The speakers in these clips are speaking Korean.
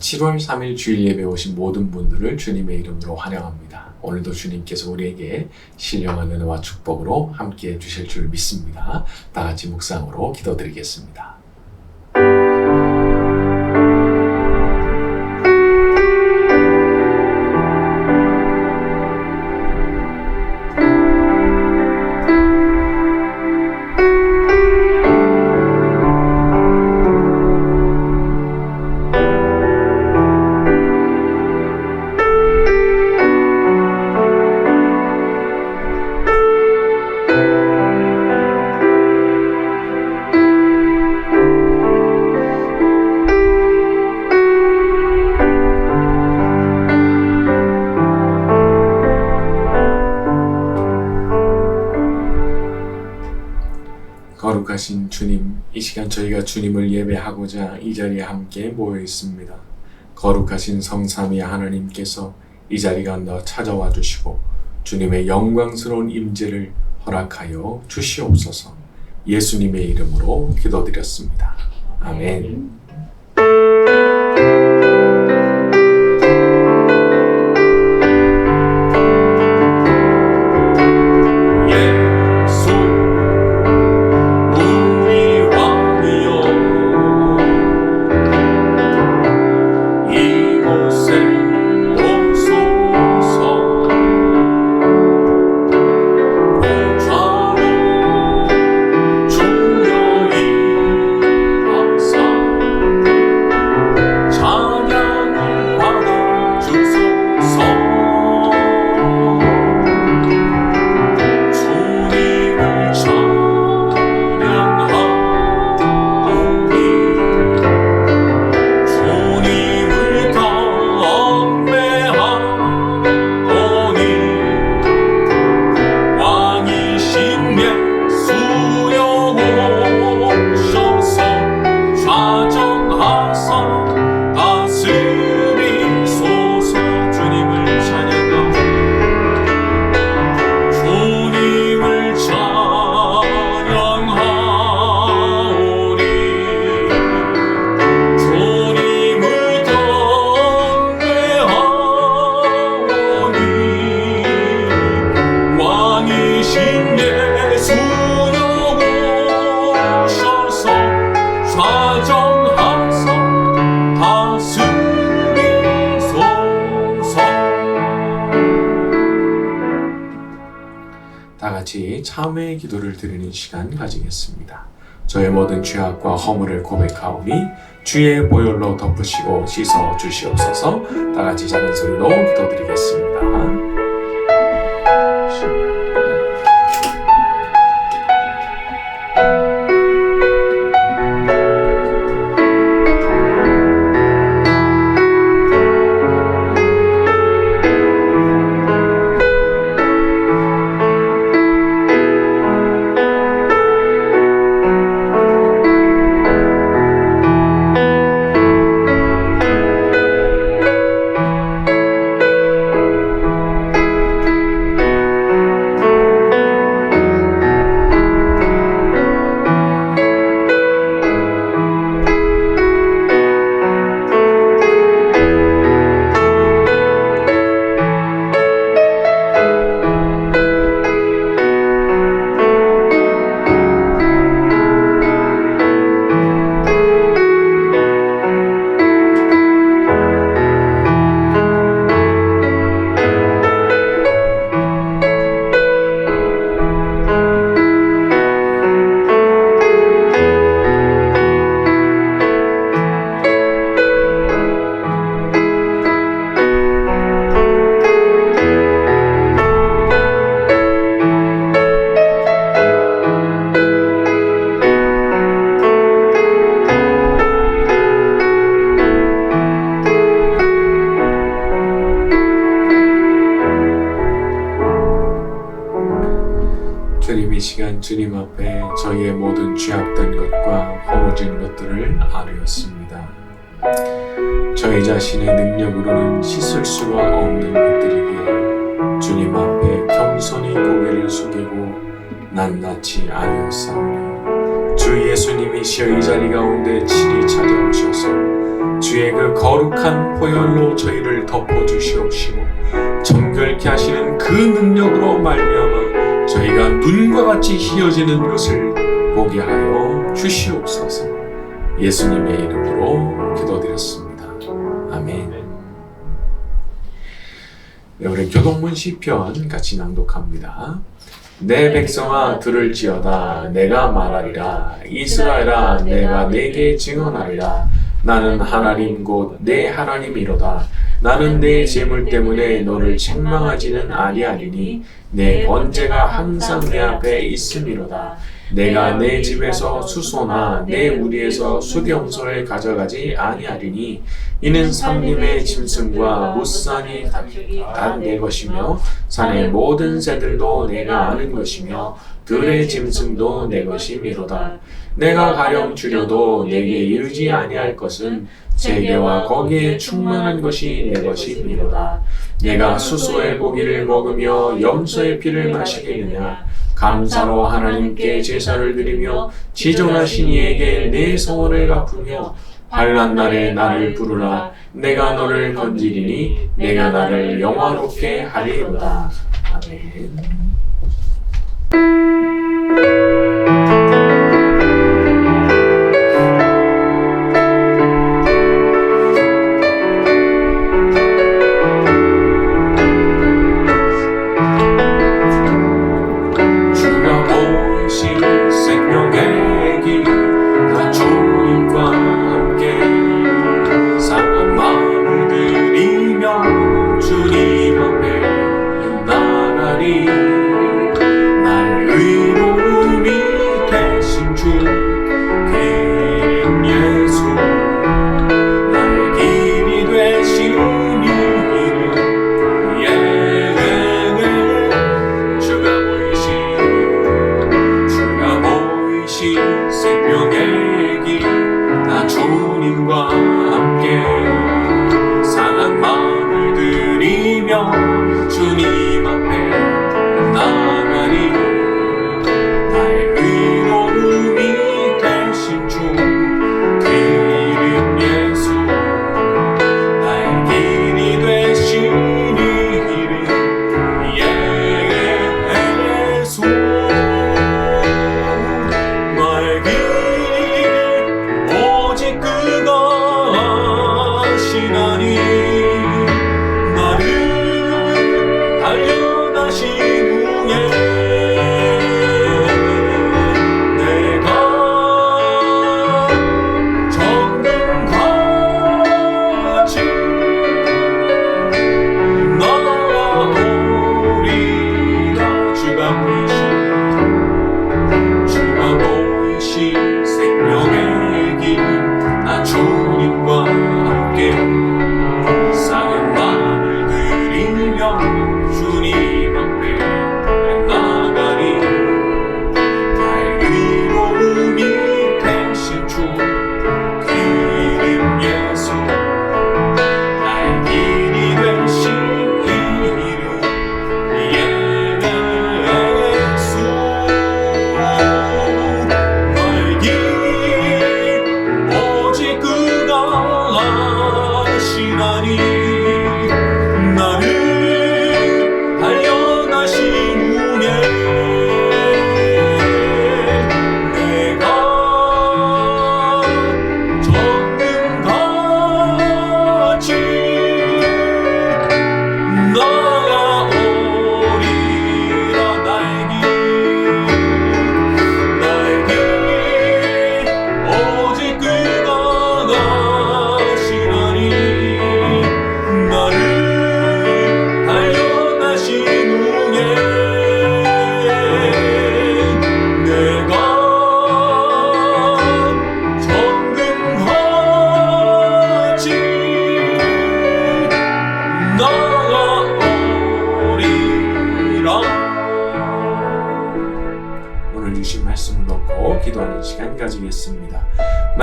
7월 3일 주일 예배 오신 모든 분들을 주님의 이름으로 환영합니다. 오늘도 주님께서 우리에게 신령한 은혜와 축복으로 함께해 주실 줄 믿습니다. 다 같이 묵상으로 기도드리겠습니다. 거룩하신 주님, 이 시간 저희가 주님을 예배하고자 이 자리에 함께 모여 있습니다. 거룩하신 성삼위 하나님께서 이 자리 가운데 찾아와 주시고 주님의 영광스러운 임재를 허락하여 주시옵소서. 예수님의 이름으로 기도드렸습니다. 아멘. 다같이 참회의 기도를 드리는 시간 가지겠습니다. 저의 모든 죄악과 허물을 고백하오니 주의 보혈로 덮으시고 씻어 주시옵소서. 다같이 작은 소리로 기도드리겠습니다. 주님, 이 시간 주님 앞에 저희의 모든 죄악된 것과 허물진 것들을 아뢰었습니다. 저희 자신의 능력으로는 씻을 수가 없는 것들이기에 주님 앞에 겸손히 고개를 숙이고 낱낱이 아뢰었사오니 주 예수님이시여 이 자리 가운데 친히 찾아오셔서 주의 그 거룩한 보혈로 저희를 덮어주시옵시고 정결케 하시는 그 능력으로 말미암아 저희가 눈과 같이 희어지는 것을 보게 하여 주시옵소서. 예수님의 이름으로 기도드렸습니다. 아멘. 네, 우리 교동문 시편 같이 낭독합니다. 내 백성아 들을지어다. 내가 말하리라. 이스라엘아 내가 내게 증언하리라. 나는 하나님 곧 내 하나님이로다. 나는 내 재물 때문에 너를 책망하지는 아니하리니 내 번제가 항상 내 앞에 있음이로다. 내가 내 집에서 수소나 내 우리에서 수경소를 가져가지 아니하리니 이는 산림의 짐승과 무산이 다 내 것이며 산의 모든 새들도 내가 아는 것이며 들의 짐승도 내 것이미로다. 내가 가령 줄여도 내게 이르지 아니할 것은 재계와 거기에 충만한 것이 내 것이미로다. 내가 수소의 고기를 먹으며 염소의 피를 마시겠느냐. 감사로 하나님께 제사를 드리며 지존하신 이에게 내 소원을 갚으며 환난 날에 나를 부르라. 내가 너를 건지리니 내가 나를 영화롭게 하리로다. 아멘.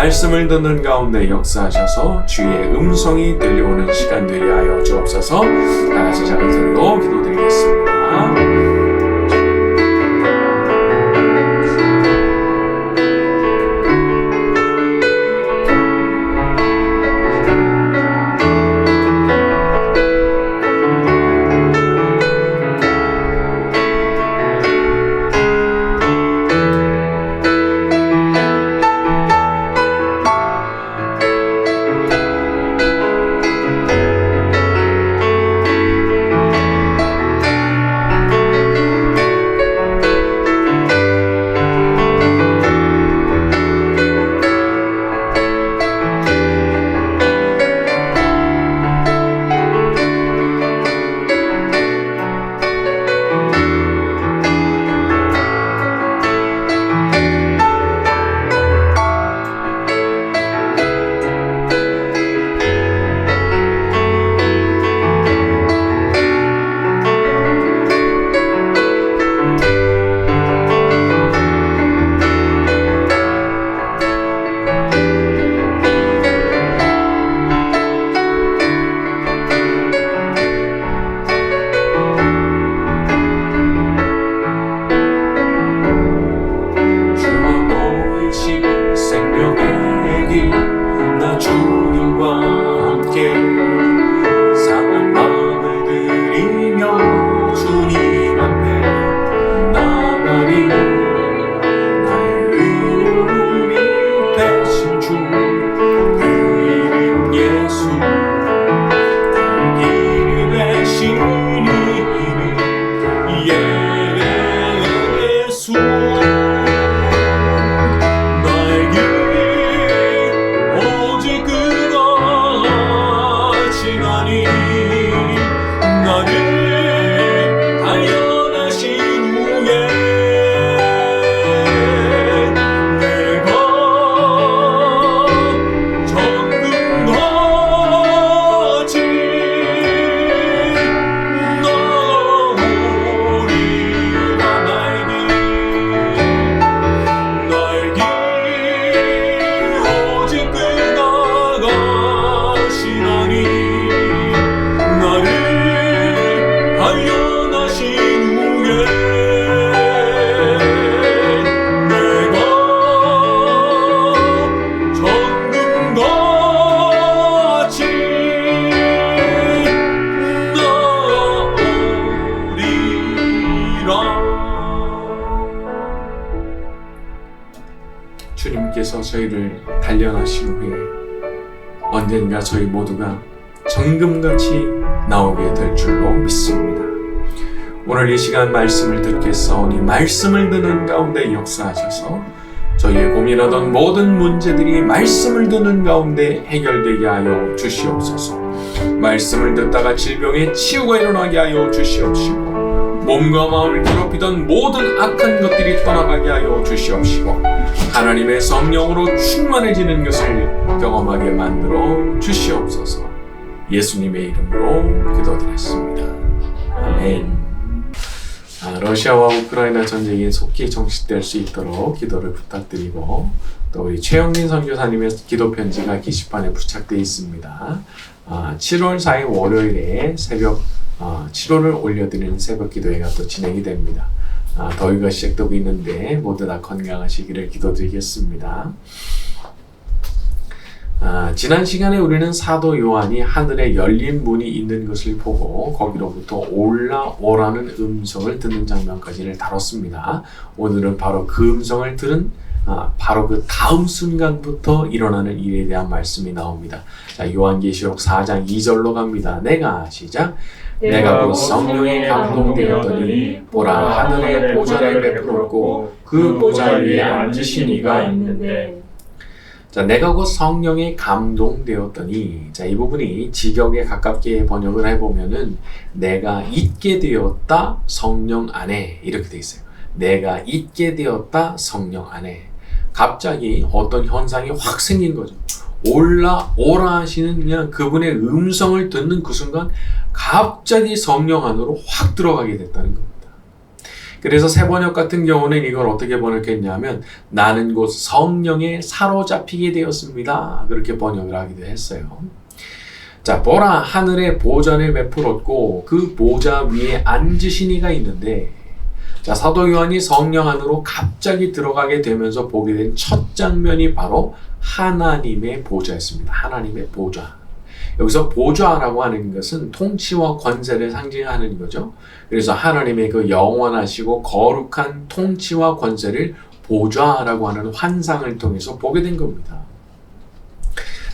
말씀을 듣는 가운데 역사하셔서 주의 음성이 들려오는 시간 되게 하여 주옵소서. 다 같이 작은 소리로 기도드리겠습니다. 저희를 단련하신 후에 언젠가 저희 모두가 정금같이 나오게 될 줄로 믿습니다. 오늘 이 시간 말씀을 듣겠사오니 말씀을 듣는 가운데 역사하셔서 저희의 고민하던 모든 문제들이 말씀을 듣는 가운데 해결되게 하여 주시옵소서. 말씀을 듣다가 질병의 치유가 일어나게 하여 주시옵시고, 몸과 마음을 괴롭히던 모든 악한 것들이 떠나가게 하여 주시옵시고, 하나님의 성령으로 충만해지는 것을 경험하게 만들어 주시옵소서. 예수님의 이름으로 기도드렸습니다. 아멘. 러시아와 우크라이나 전쟁이 속히 정식될 수 있도록 기도를 부탁드리고, 또 우리 최영민 선교사님의 기도 편지가 게시판에 부착되어 있습니다. 7월 4일 월요일에 새벽 7월을 올려드리는 새벽 기도회가 또 진행이 됩니다. 더위가 시작되고 있는데 모두 다 건강하시기를 기도드리겠습니다. 지난 시간에 우리는 사도 요한이 하늘에 열린 문이 있는 것을 보고 거기로부터 올라오라는 음성을 듣는 장면까지를 다뤘습니다. 오늘은 바로 그 음성을 들은 바로 그 다음 순간부터 일어나는 일에 대한 말씀이 나옵니다. 자, 요한계시록 4장 2절로 갑니다. 시작. 내가 곧 성령에 감동되었더니 보라, 하늘에 보좌를 베풀었고 그 보좌 위에 앉으신 이가 있는데. 자, 내가 곧 성령에 감동되었더니, 자, 이 부분이 직역에 가깝게 번역을 해보면은 내가 있게 되었다 성령 안에, 이렇게 돼 있어요. 내가 있게 되었다 성령 안에. 갑자기 어떤 현상이 확 생긴 거죠. 올라오라 하시는 그냥 그분의 음성을 듣는 그 순간 갑자기 성령 안으로 확 들어가게 됐다는 겁니다. 그래서 새번역 같은 경우는 이걸 어떻게 번역했냐면 나는 곧 성령에 사로잡히게 되었습니다. 그렇게 번역을 하기도 했어요. 자, 보라, 하늘에 보좌를 베풀었고 그 보좌 위에 앉으신 이가 있는데, 자, 사도 요한이 성령 안으로 갑자기 들어가게 되면서 보게 된 첫 장면이 바로 하나님의 보좌였습니다. 하나님의 보좌. 여기서 보좌라고 하는 것은 통치와 권세를 상징하는 거죠. 그래서 하나님의 그 영원하시고 거룩한 통치와 권세를 보좌라고 하는 환상을 통해서 보게 된 겁니다.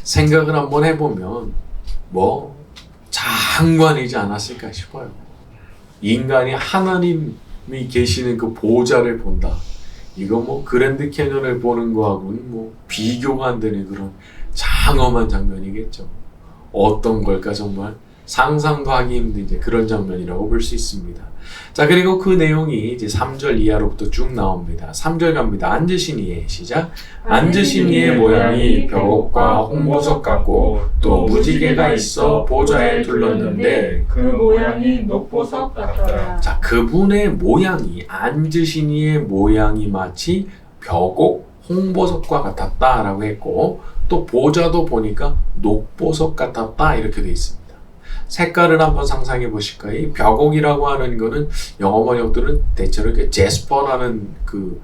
생각을 한번 해보면 뭐 장관이지 않았을까 싶어요. 인간이 하나님이 계시는 그 보좌를 본다. 이거 뭐 그랜드 캐년을 보는 거하고는 뭐 비교가 안 되는 그런 장엄한 장면이겠죠. 어떤 걸까 정말 상상도 하기 힘든 이제 그런 장면이라고 볼 수 있습니다. 자, 그리고 그 내용이 이제 3절 이하로부터 쭉 나옵니다. 3절 갑니다. 앉으신 이의 시작. 앉으신 이의 모양이 벽옥과 홍보석 같고 또 무지개가 있어 보좌에 둘렀는데 그 모양이 녹보석 같더라. 자, 그분의 모양이, 앉으신 이의 모양이 마치 벽옥, 홍보석과 같았다라고 했고, 또 보좌도 보니까 녹보석 같았다 이렇게 돼 있습니다. 색깔을 한번 상상해 보실까요? 이 벽옥이라고 하는 거는 영어 번역들은 대체로 이렇게 제스퍼라는 그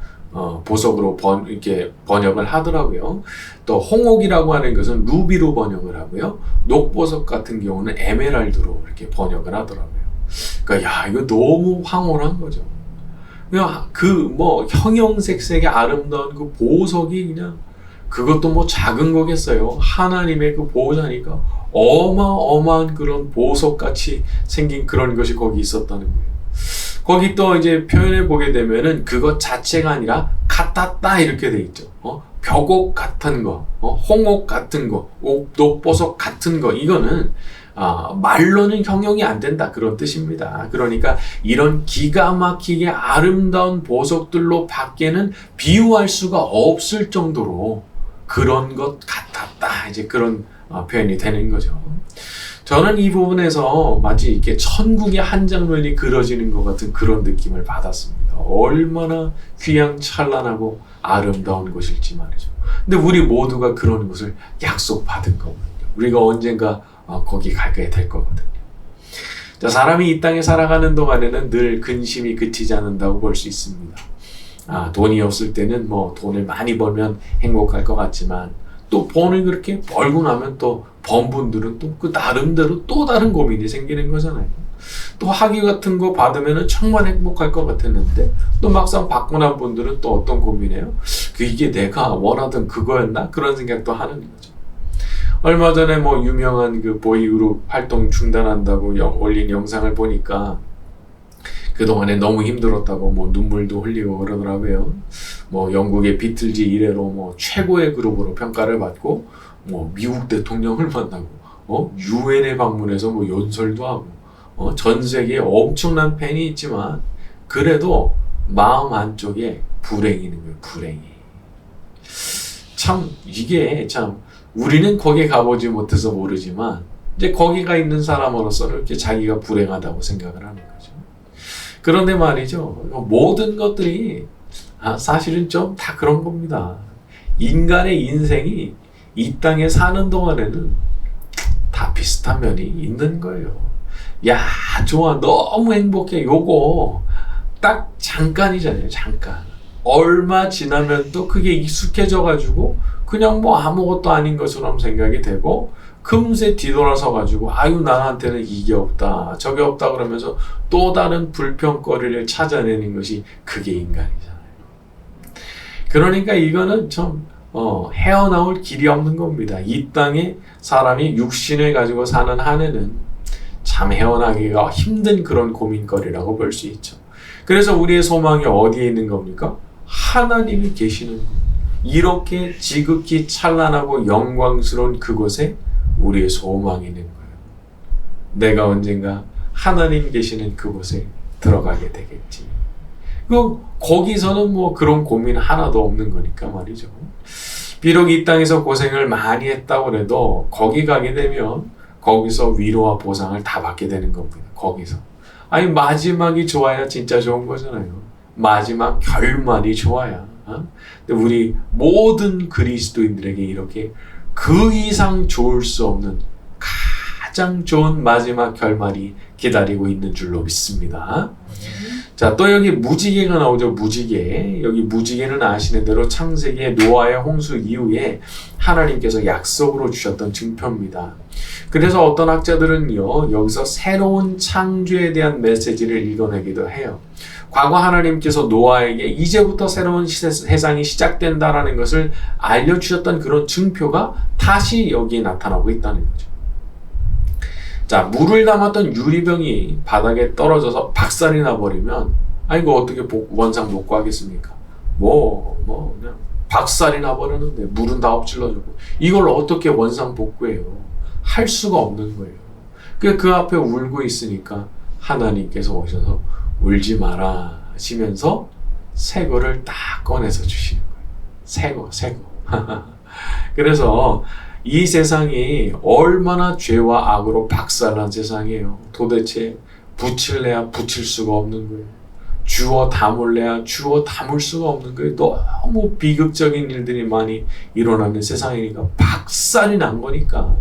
보석으로 이렇게 번역을 하더라고요. 또 홍옥이라고 하는 것은 루비로 번역을 하고요. 녹보석 같은 경우는 에메랄드로 이렇게 번역을 하더라고요. 그러니까 야, 이거 너무 황홀한 거죠. 그냥 그 뭐 형형색색의 아름다운 그 보석이 그냥 그것도 뭐 작은 거겠어요. 하나님의 그 보호자니까 어마어마한 그런 보석같이 생긴 그런 것이 거기 있었다는 거예요. 거기 또 이제 표현해 보게 되면은 그것 자체가 아니라 같았다 이렇게 돼 있죠. 벽옥 같은 거, 홍옥 같은 거, 녹보석 같은 거, 이거는 말로는 형용이 안 된다 그런 뜻입니다. 그러니까 이런 기가 막히게 아름다운 보석들로 밖에는 비유할 수가 없을 정도로 그런 것 같았다. 이제 그런 표현이 되는 거죠. 저는 이 부분에서 마치 이렇게 천국의 한 장면이 그려지는 것 같은 그런 느낌을 받았습니다. 얼마나 휘황찬란하고 아름다운 곳일지 말이죠. 근데 우리 모두가 그런 것을 약속받은 거거든요. 우리가 언젠가 거기 가게 될 거거든요. 자, 사람이 이 땅에 살아가는 동안에는 늘 근심이 그치지 않는다고 볼 수 있습니다. 돈이 없을 때는 뭐 돈을 많이 벌면 행복할 것 같지만 또 돈을 그렇게 벌고 나면 또 번 분들은 또 그 나름대로 또 다른 고민이 생기는 거잖아요. 또 학위 같은 거 받으면 정말 행복할 것 같았는데 또 막상 받고 난 분들은 또 어떤 고민이에요? 이게 내가 원하던 그거였나? 그런 생각도 하는 거죠. 얼마 전에 뭐 유명한 그 보이그룹 활동 중단한다고 올린 영상을 보니까 그동안에 너무 힘들었다고 뭐 눈물도 흘리고 그러더라고요. 뭐 영국의 비틀즈 이래로 뭐 최고의 그룹으로 평가를 받고 뭐 미국 대통령을 만나고 유엔에 방문해서 뭐 연설도 하고 전 세계에 엄청난 팬이 있지만 그래도 마음 한쪽에 불행이 있는 거예요. 불행이. 참 이게 참 우리는 거기에 가보지 못해서 모르지만 이제 거기가 있는 사람으로서는 이렇게 자기가 불행하다고 생각을 하는 거죠. 그런데 말이죠. 모든 것들이 사실은 좀 다 그런 겁니다. 인간의 인생이 이 땅에 사는 동안에는 다 비슷한 면이 있는 거예요. 야, 좋아. 너무 행복해. 요거 딱 잠깐이잖아요. 잠깐. 얼마 지나면 또 그게 익숙해져가지고 그냥 뭐 아무것도 아닌 것처럼 생각이 되고 금세 뒤돌아서 가지고 아유 나한테는 이게 없다 저게 없다 그러면서 또 다른 불평거리를 찾아내는 것이 그게 인간이잖아요. 그러니까 이거는 좀 헤어나올 길이 없는 겁니다. 이 땅에 사람이 육신을 가지고 사는 한에는 참 헤어나기가 힘든 그런 고민거리라고 볼 수 있죠. 그래서 우리의 소망이 어디에 있는 겁니까? 하나님이 계시는 것. 이렇게 지극히 찬란하고 영광스러운 그곳에 우리의 소망이 있는 거예요. 내가 언젠가 하나님 계시는 그곳에 들어가게 되겠지. 거기서는 뭐 그런 고민 하나도 없는 거니까 말이죠. 비록 이 땅에서 고생을 많이 했다고 해도 거기 가게 되면 거기서 위로와 보상을 다 받게 되는 겁니다. 거기서. 아니 마지막이 좋아야 진짜 좋은 거잖아요. 마지막 결말이 좋아야. 근데 우리 모든 그리스도인들에게 이렇게 그 이상 좋을 수 없는 가장 좋은 마지막 결말이 기다리고 있는 줄로 믿습니다. 자, 또 여기 무지개가 나오죠. 무지개. 여기 무지개는 아시는 대로 창세기의 노아의 홍수 이후에 하나님께서 약속으로 주셨던 증표입니다. 그래서 어떤 학자들은요, 여기서 새로운 창조에 대한 메시지를 읽어내기도 해요. 과거 하나님께서 노아에게 이제부터 새로운 세상이 시작된다라는 것을 알려주셨던 그런 증표가 다시 여기에 나타나고 있다는 거죠. 자, 물을 담았던 유리병이 바닥에 떨어져서 박살이 나버리면 이거 어떻게 원상 복구하겠습니까? 그냥 박살이 나버렸는데 물은 다 엎질러지고 이걸 어떻게 원상 복구해요? 할 수가 없는 거예요. 그 앞에 울고 있으니까 하나님께서 오셔서 울지 마라 하시면서 새 거를 딱 꺼내서 주시는 거예요. 새 거. 그래서 이 세상이 얼마나 죄와 악으로 박살난 세상이에요. 도대체 붙일래야 붙일 수가 없는 거예요. 주워 담을래야 주워 담을 수가 없는 거예요. 너무 비극적인 일들이 많이 일어나는 세상이니까 박살이 난 거니까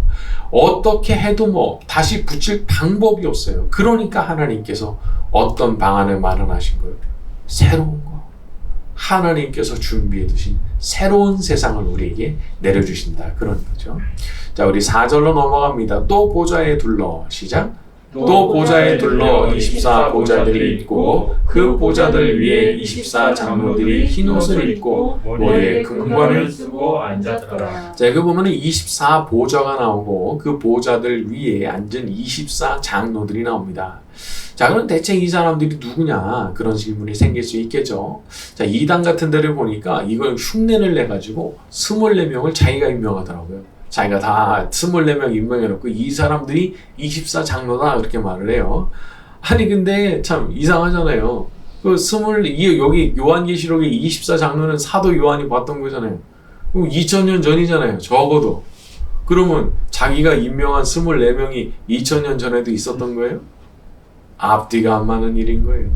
어떻게 해도 다시 붙일 방법이 없어요. 그러니까 하나님께서 어떤 방안을 마련하신 거예요? 새로운 거. 하나님께서 준비해 두신 새로운 세상을 우리에게 내려주신다. 그런 거죠. 자, 우리 4절로 넘어갑니다. 또 보좌에 둘러. 시작. 또 보좌에 둘러 24 보좌들이 있고 그 보좌들 위에 24 장로들이 흰 옷을 입고 머리에 금관을 쓰고 앉았더라. 자, 여기 보면은 24 보좌가 나오고 그 보좌들 위에 앉은 24 장로들이 나옵니다. 자, 그럼 대체 이 사람들이 누구냐? 그런 질문이 생길 수 있겠죠. 자, 2당 같은 데를 보니까 이걸 흉내를 내가지고 24명을 자기가 임명하더라고요. 자기가 다 24명 임명해놓고 이 사람들이 24 장로다 그렇게 말을 해요. 아니 근데 참 이상하잖아요. 여기 요한계시록의 24 장로는 사도 요한이 봤던 거잖아요. 2000년 전이잖아요. 적어도. 그러면 자기가 임명한 24명이 2000년 전에도 있었던 거예요? 앞뒤가 안 맞는 일인 거예요.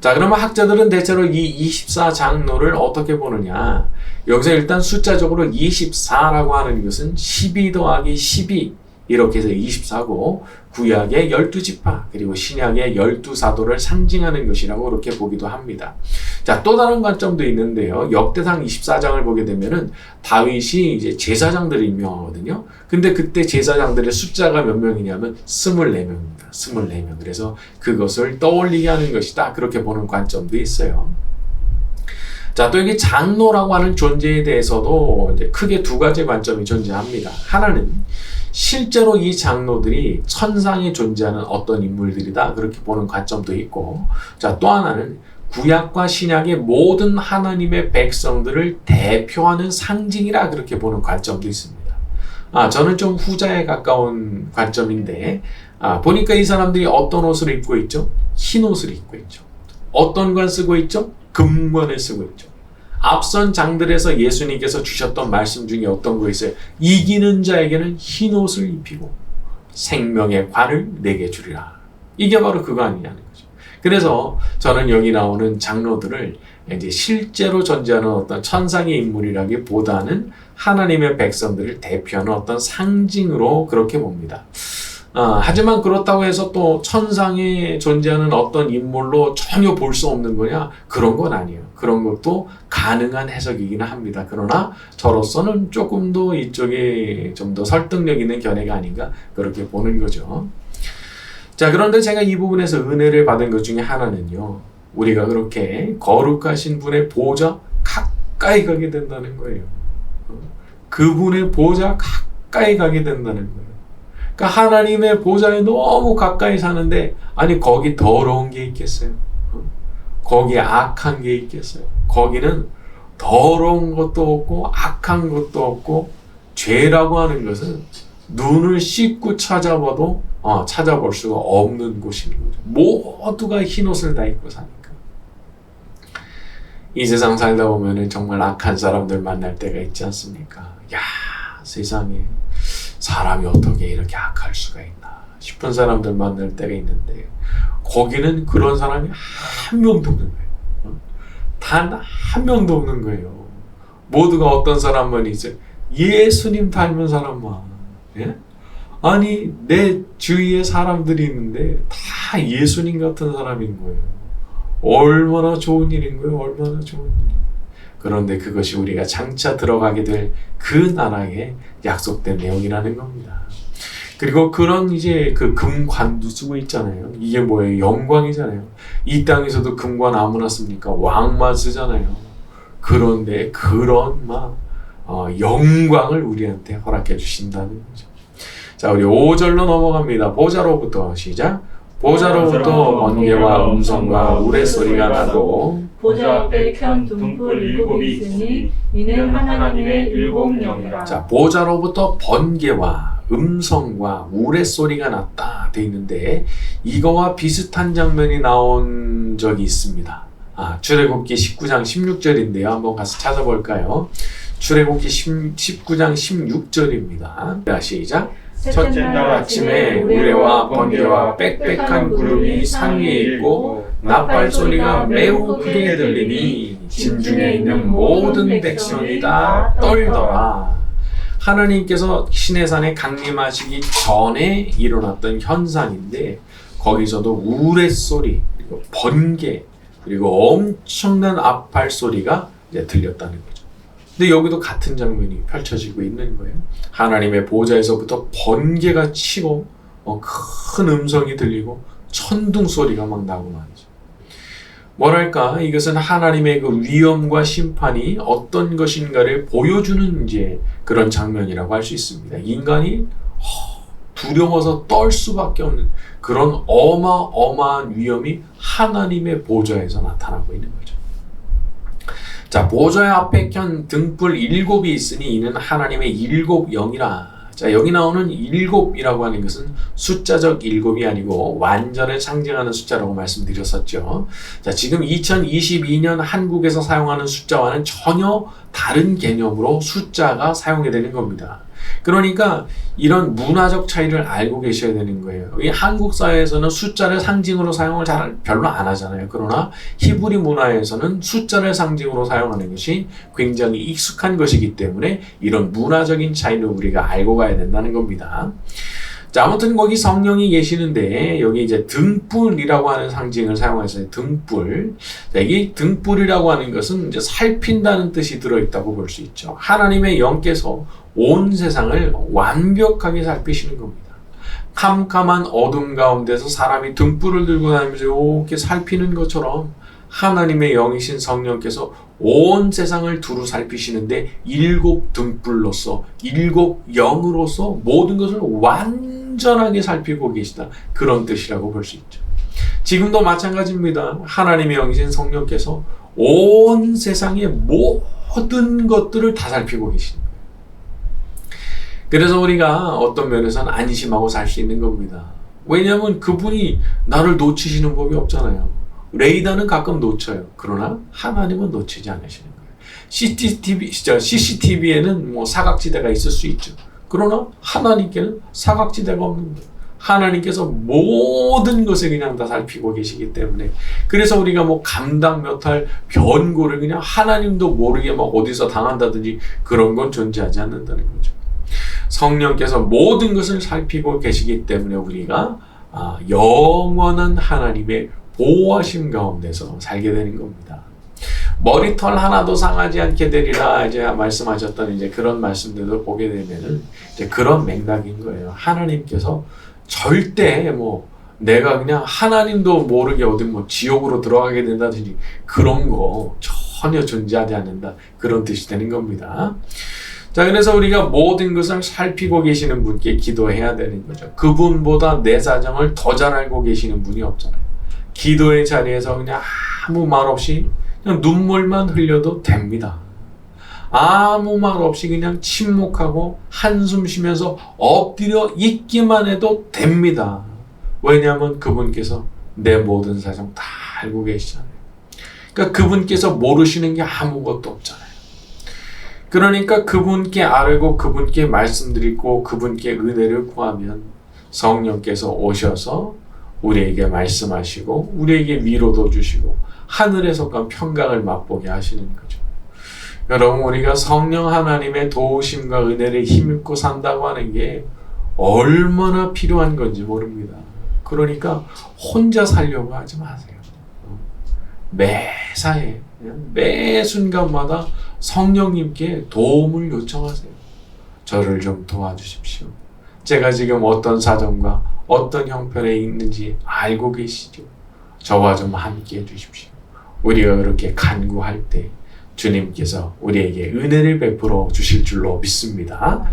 자, 그러면 학자들은 대체로 이 24 장로를 어떻게 보느냐? 여기서 일단 숫자적으로 24라고 하는 것은 12 더하기 12 이렇게 해서 24고 구약의 12지파 그리고 신약의 12사도를 상징하는 것이라고 그렇게 보기도 합니다. 자, 또 다른 관점도 있는데요. 역대상 24장을 보게 되면은 다윗이 이제 제사장들을 임명하거든요. 근데 그때 제사장들의 숫자가 몇 명이냐면 24명입니다. 24명. 그래서 그것을 떠올리게 하는 것이다. 그렇게 보는 관점도 있어요. 자, 또 여기 장로라고 하는 존재에 대해서도 이제 크게 두 가지 관점이 존재합니다. 하나는 실제로 이 장로들이 천상에 존재하는 어떤 인물들이다 그렇게 보는 관점도 있고, 자, 또 하나는 구약과 신약의 모든 하나님의 백성들을 대표하는 상징이라 그렇게 보는 관점도 있습니다. 저는 좀 후자에 가까운 관점인데, 보니까 이 사람들이 어떤 옷을 입고 있죠? 흰 옷을 입고 있죠. 어떤 관 쓰고 있죠? 금관을 쓰고 있죠. 앞선 장들에서 예수님께서 주셨던 말씀 중에 어떤 거 있어요? 이기는 자에게는 흰 옷을 입히고 생명의 관을 내게 주리라. 이게 바로 그거 아니냐는 거죠. 그래서 저는 여기 나오는 장로들을 이제 실제로 존재하는 어떤 천상의 인물이라기보다는 하나님의 백성들을 대표하는 어떤 상징으로 그렇게 봅니다. 하지만 그렇다고 해서 또 천상에 존재하는 어떤 인물로 전혀 볼 수 없는 거냐? 그런 건 아니에요. 그런 것도 가능한 해석이긴 합니다. 그러나 저로서는 조금 더 이쪽에 좀 더 설득력 있는 견해가 아닌가 그렇게 보는 거죠. 자, 그런데 제가 이 부분에서 은혜를 받은 것 중에 하나는요, 우리가 그렇게 거룩하신 분의 보좌 가까이 가게 된다는 거예요. 그분의 보좌 가까이 가게 된다는 거예요. 그러니까 하나님의 보좌에 너무 가까이 사는데, 아니 거기 더러운 게 있겠어요? 거기에 악한 게 있겠어요? 거기는 더러운 것도 없고 악한 것도 없고, 죄라고 하는 것은 눈을 씻고 찾아봐도 찾아볼 수가 없는 곳인 거죠. 모두가 흰옷을 다 입고 사니까. 이 세상 살다 보면은 정말 악한 사람들 만날 때가 있지 않습니까? 야, 세상에 사람이 어떻게 이렇게 악할 수가 있나 싶은 사람들 만날 때가 있는데, 거기는 그런 사람이 한 명도 없는 거예요. 단 한 명도 없는 거예요. 모두가 어떤 사람만 있어요? 예수님 닮은 사람만. 예? 아니 내 주위에 사람들이 있는데 다 예수님 같은 사람인 거예요. 얼마나 좋은 일인 거예요. 얼마나 좋은 일. 그런데 그것이 우리가 장차 들어가게 될 그 나라에 약속된 내용이라는 겁니다. 그리고 그런 이제 그 금관도 쓰고 있잖아요. 이게 뭐예요? 영광이잖아요. 이 땅에서도 금관 아무나 씁니까? 왕만 쓰잖아요. 그런데 그런 영광을 우리한테 허락해 주신다는 거죠. 자, 우리 5절로 넘어갑니다. 보좌로부터 시작. 보좌로부터 번개와 음성과 우레소리가 나고 보좌 앞에 켠 등불 7이 있으니 이는 하나님의 7영이라. 자, 보좌로부터 번개와 음성과 우레소리가 났다 돼 있는데, 이거와 비슷한 장면이 나온 적이 있습니다. 출애굽기 19장 16절인데요. 한번 가서 찾아볼까요? 출애굽기 19장 16절입니다. 시작. 첫째 날 아침에 우레와 번개와 빽빽한 구름이 산 위에 있고 나팔 소리가 매우 크게 들리니 진중에 있는 모든 백성이 다 떨더라. 하나님께서 시내산에 강림하시기 전에 일어났던 현상인데, 거기서도 우레소리, 그리고 번개, 그리고 엄청난 나팔 소리가 이제 들렸다는 거죠. 근데 여기도 같은 장면이 펼쳐지고 있는 거예요. 하나님의 보좌에서부터 번개가 치고 큰 음성이 들리고 천둥 소리가 막 나고 말이죠. 뭐랄까, 이것은 하나님의 그 위엄과 심판이 어떤 것인가를 보여주는 이제 그런 장면이라고 할 수 있습니다. 인간이 두려워서 떨 수밖에 없는 그런 어마어마한 위엄이 하나님의 보좌에서 나타나고 있는 거죠. 자, 보좌 앞에 켠 등불 7이 있으니 이는 하나님의 7영이라. 자, 여기 나오는 7이라고 하는 것은 숫자적 7이 아니고 완전을 상징하는 숫자라고 말씀드렸었죠. 자, 지금 2022년 한국에서 사용하는 숫자와는 전혀 다른 개념으로 숫자가 사용이 되는 겁니다. 그러니까 이런 문화적 차이를 알고 계셔야 되는 거예요. 이 한국 사회에서는 숫자를 상징으로 사용을 별로 안 하잖아요. 그러나 히브리 문화에서는 숫자를 상징으로 사용하는 것이 굉장히 익숙한 것이기 때문에 이런 문화적인 차이를 우리가 알고 가야 된다는 겁니다. 자, 아무튼 거기 성령이 계시는데 여기 이제 등불이라고 하는 상징을 사용해서 등불. 자, 이 등불이라고 하는 것은 이제 살핀다는 뜻이 들어있다고 볼 수 있죠. 하나님의 영께서 온 세상을 완벽하게 살피시는 겁니다. 캄캄한 어둠 가운데서 사람이 등불을 들고 다니면서 이렇게 살피는 것처럼 하나님의 영이신 성령께서 온 세상을 두루 살피시는데 일곱 등불로서 일곱 영으로서 모든 것을 완전하게 살피고 계시다. 그런 뜻이라고 볼 수 있죠. 지금도 마찬가지입니다. 하나님의 영이신 성령께서 온 세상의 모든 것들을 다 살피고 계십니다. 그래서 우리가 어떤 면에서는 안심하고 살 수 있는 겁니다. 왜냐하면 그분이 나를 놓치시는 법이 없잖아요. 레이더는 가끔 놓쳐요. 그러나 하나님은 놓치지 않으시는 거예요. CCTV에는 뭐 사각지대가 있을 수 있죠. 그러나 하나님께는 사각지대가 없는 거예요. 하나님께서 모든 것을 그냥 다 살피고 계시기 때문에, 그래서 우리가 뭐 감당 못할 변고를 그냥 하나님도 모르게 막 어디서 당한다든지 그런 건 존재하지 않는다는 거죠. 성령께서 모든 것을 살피고 계시기 때문에 우리가 영원한 하나님의 보호하심 가운데서 살게 되는 겁니다. 머리털 하나도 상하지 않게 되리라 이제 말씀하셨던 이제 그런 말씀들도 보게 되면은 이제 그런 맥락인 거예요. 하나님께서 절대 뭐 내가 그냥 하나님도 모르게 어디 뭐 지옥으로 들어가게 된다든지 그런 거 전혀 존재하지 않는다. 그런 뜻이 되는 겁니다. 자, 그래서 우리가 모든 것을 살피고 계시는 분께 기도해야 되는 거죠. 그분보다 내 사정을 더 잘 알고 계시는 분이 없잖아요. 기도의 자리에서 그냥 아무 말 없이 그냥 눈물만 흘려도 됩니다. 아무 말 없이 그냥 침묵하고 한숨 쉬면서 엎드려 있기만 해도 됩니다. 왜냐하면 그분께서 내 모든 사정 다 알고 계시잖아요. 그러니까 그분께서 모르시는 게 아무것도 없잖아요. 그러니까 그분께 알고 그분께 말씀드리고 그분께 은혜를 구하면 성령께서 오셔서 우리에게 말씀하시고 우리에게 위로도 주시고 하늘에서 간 평강을 맛보게 하시는 거죠. 여러분, 우리가 성령 하나님의 도우심과 은혜를 힘입고 산다고 하는 게 얼마나 필요한 건지 모릅니다. 그러니까 혼자 살려고 하지 마세요. 매사에 매 순간마다 성령님께 도움을 요청하세요. 저를 좀 도와주십시오. 제가 지금 어떤 사정과 어떤 형편에 있는지 알고 계시죠? 저와 좀 함께 해주십시오. 우리가 그렇게 간구할 때 주님께서 우리에게 은혜를 베풀어 주실 줄로 믿습니다.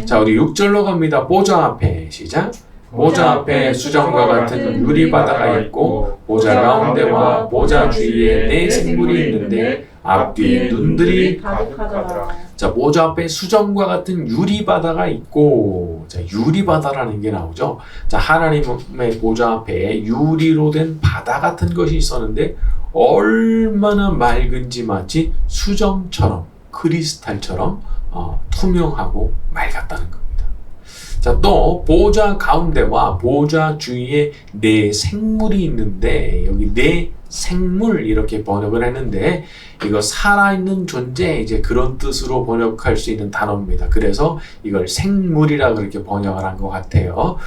자, 우리 6절로 갑니다. 보좌 앞에 시작. 보좌 앞에 수정과 같은 유리바다가 있고 보좌 가운데와 보좌 주위에 네 생물이 있는데 앞뒤에 눈들이 가득하더라. 자, 보좌 앞에 수정과 같은 유리바다가 있고, 자, 유리바다라는 게 나오죠. 자, 하나님의 보좌 앞에 유리로 된 바다 같은 것이 있었는데 얼마나 맑은지 마치 수정처럼 크리스탈처럼 투명하고 맑았다는 겁니다. 자, 또 보좌 가운데와 보좌 주위에 네 생물이 있는데 여기 네 생물 이렇게 번역을 했는데 이거 살아있는 존재 이제 그런 뜻으로 번역할 수 있는 단어입니다. 그래서 이걸 생물이라 그렇게 번역을 한 것 같아요.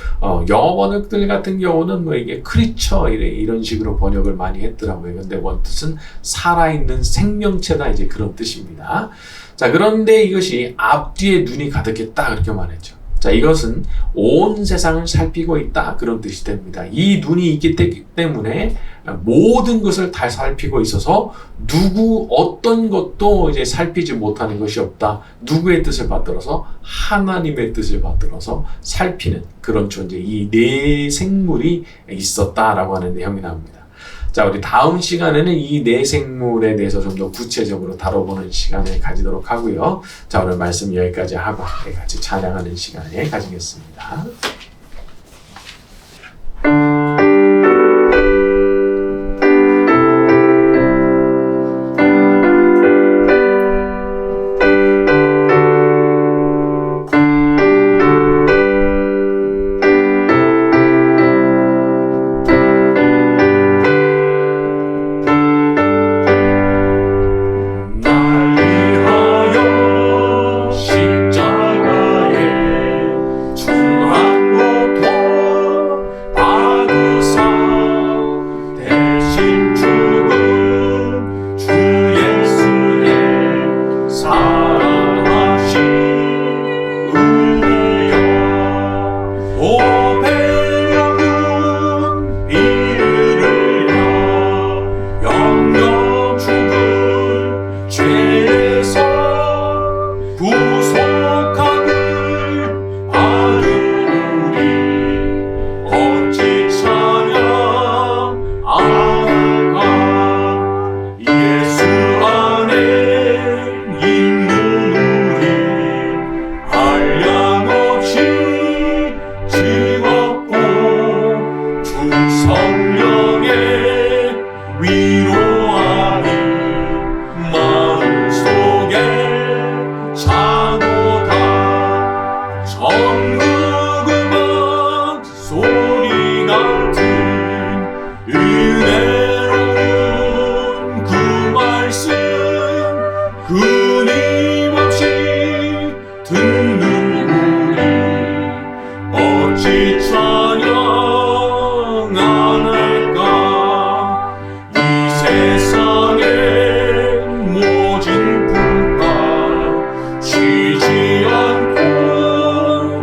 영어 번역들 같은 경우는 뭐 이게 크리처 이런 식으로 번역을 많이 했더라고요. 근데 원뜻은 살아있는 생명체다 이제 그런 뜻입니다. 자, 그런데 이것이 앞뒤에 눈이 가득했다 그렇게 말했죠. 자, 이것은 온 세상을 살피고 있다 그런 뜻이 됩니다. 이 눈이 있기 때문에 모든 것을 다 살피고 있어서 누구 어떤 것도 이제 살피지 못하는 것이 없다. 누구의 뜻을 받들어서 하나님의 뜻을 받들어서 살피는 그런 존재, 이 네 생물이 있었다라고 하는 내용이 나옵니다. 자, 우리 다음 시간에는 이 네 생물에 대해서 좀 더 구체적으로 다뤄보는 시간을 가지도록 하고요. 자, 오늘 말씀 여기까지 하고 같이 찬양하는 시간을 가지겠습니다. 십자가에 충한 듣는 우리 어찌 찬양 안 할까. 이 세상의 모진 풍파 쉬지 않고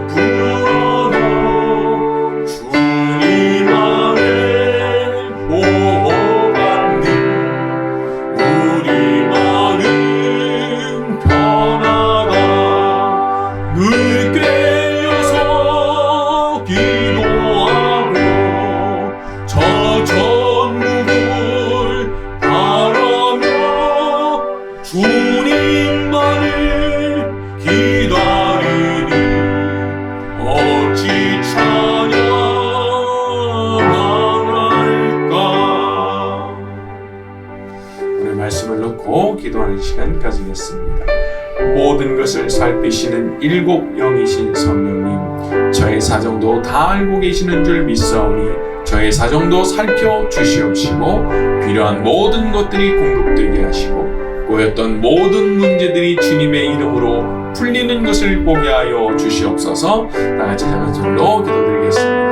불어넣어 주님 안에 보호받는 우리만은 편하다. 늘 깨어서 기도하고 저 천국을 바라며 주님만을 기다리니 어찌 찬양 안 할까. 오늘 말씀을 놓고 기도하는 시간 가지겠습니다. 모든 것을 살피시는 일곱 영이신 성령님, 저의 사정도 다 알고 계시는 줄 믿사오니 저의 사정도 살펴주시옵시고 필요한 모든 것들이 공급되게 하시고 꼬였던 모든 문제들이 주님의 이름으로 풀리는 것을 보게 하여 주시옵소서. 다같이 작은 소리로 기도드리겠습니다.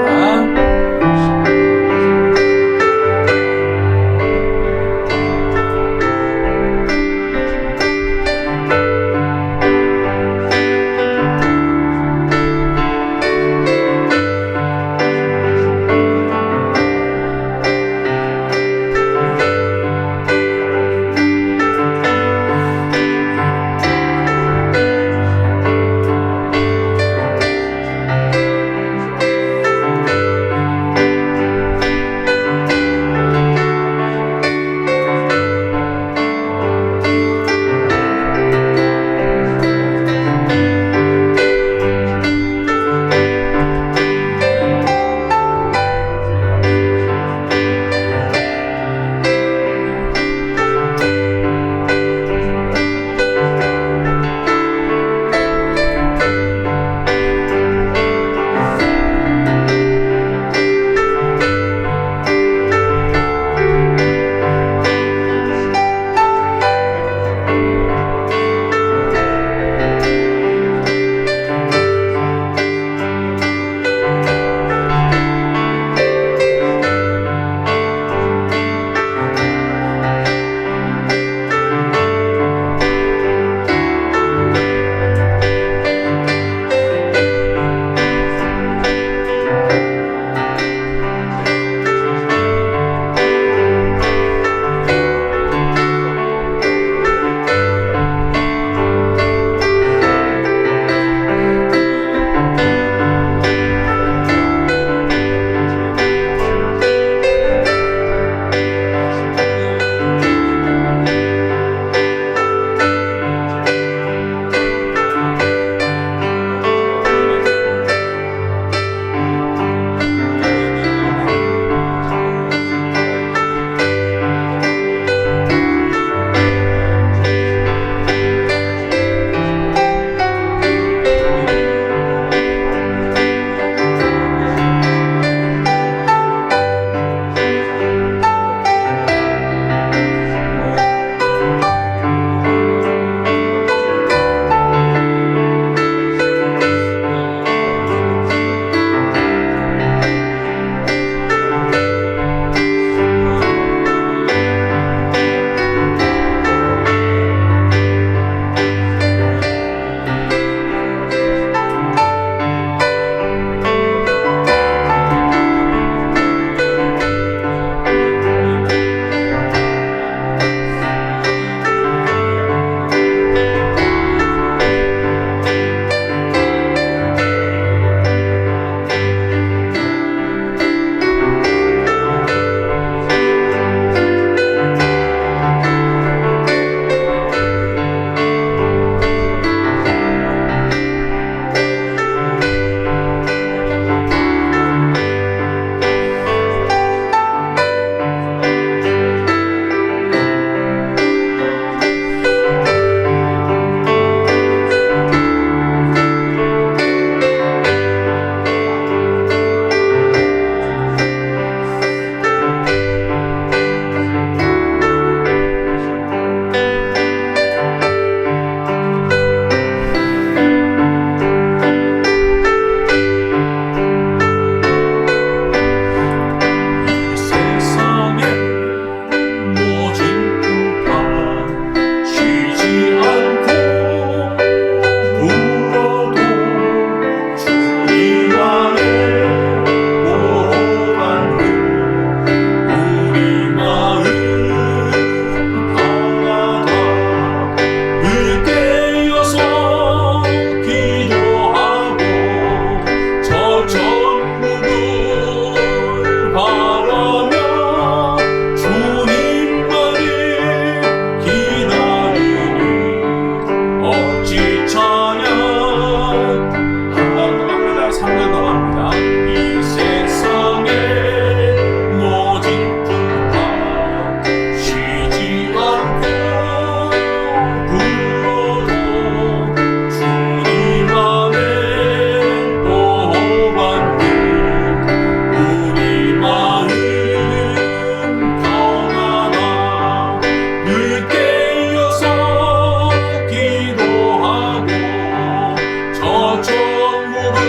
전부를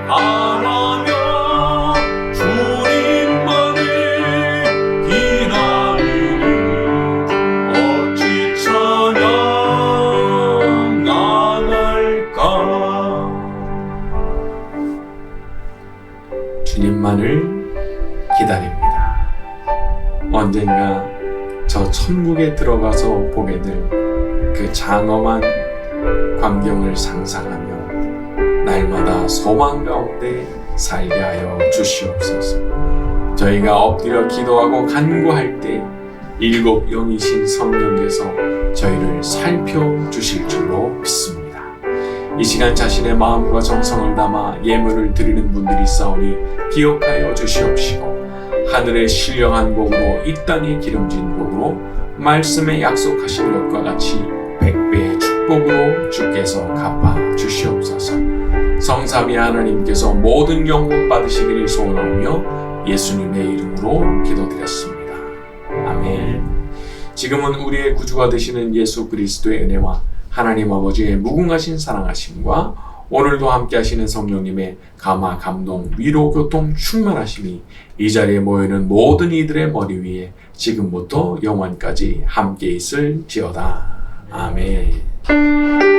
바라며 주님만을 기다리니 어찌 찬양 안 할까. 주님만을 기다립니다. 언젠가 저 천국에 들어가서 보게 될 그 장엄한 광경을 상상하며 날마다 소망 가운데 살게 하여 주시옵소서. 저희가 엎드려 기도하고 간구할 때 일곱 영이신 성령께서 저희를 살펴주실 줄로 믿습니다. 이 시간 자신의 마음과 정성을 담아 예물을 드리는 분들이 있사오니 기억하여 주시옵시고, 하늘의 신령한 복으로 이 땅의 기름진 복으로 말씀에 약속하신 것과 같이 100배의 축복으로 주께서 갚아 주시옵소서. 성삼위 하나님께서 모든 영광 받으시기를 소원하며 예수님의 이름으로 기도드렸습니다. 아멘. 지금은 우리의 구주가 되시는 예수 그리스도의 은혜와 하나님 아버지의 무궁하신 사랑하심과 오늘도 함께 하시는 성령님의 감화, 감동, 위로, 교통, 충만하심이 이 자리에 모여있는 모든 이들의 머리 위에 지금부터 영원까지 함께 있을지어다. 아멘.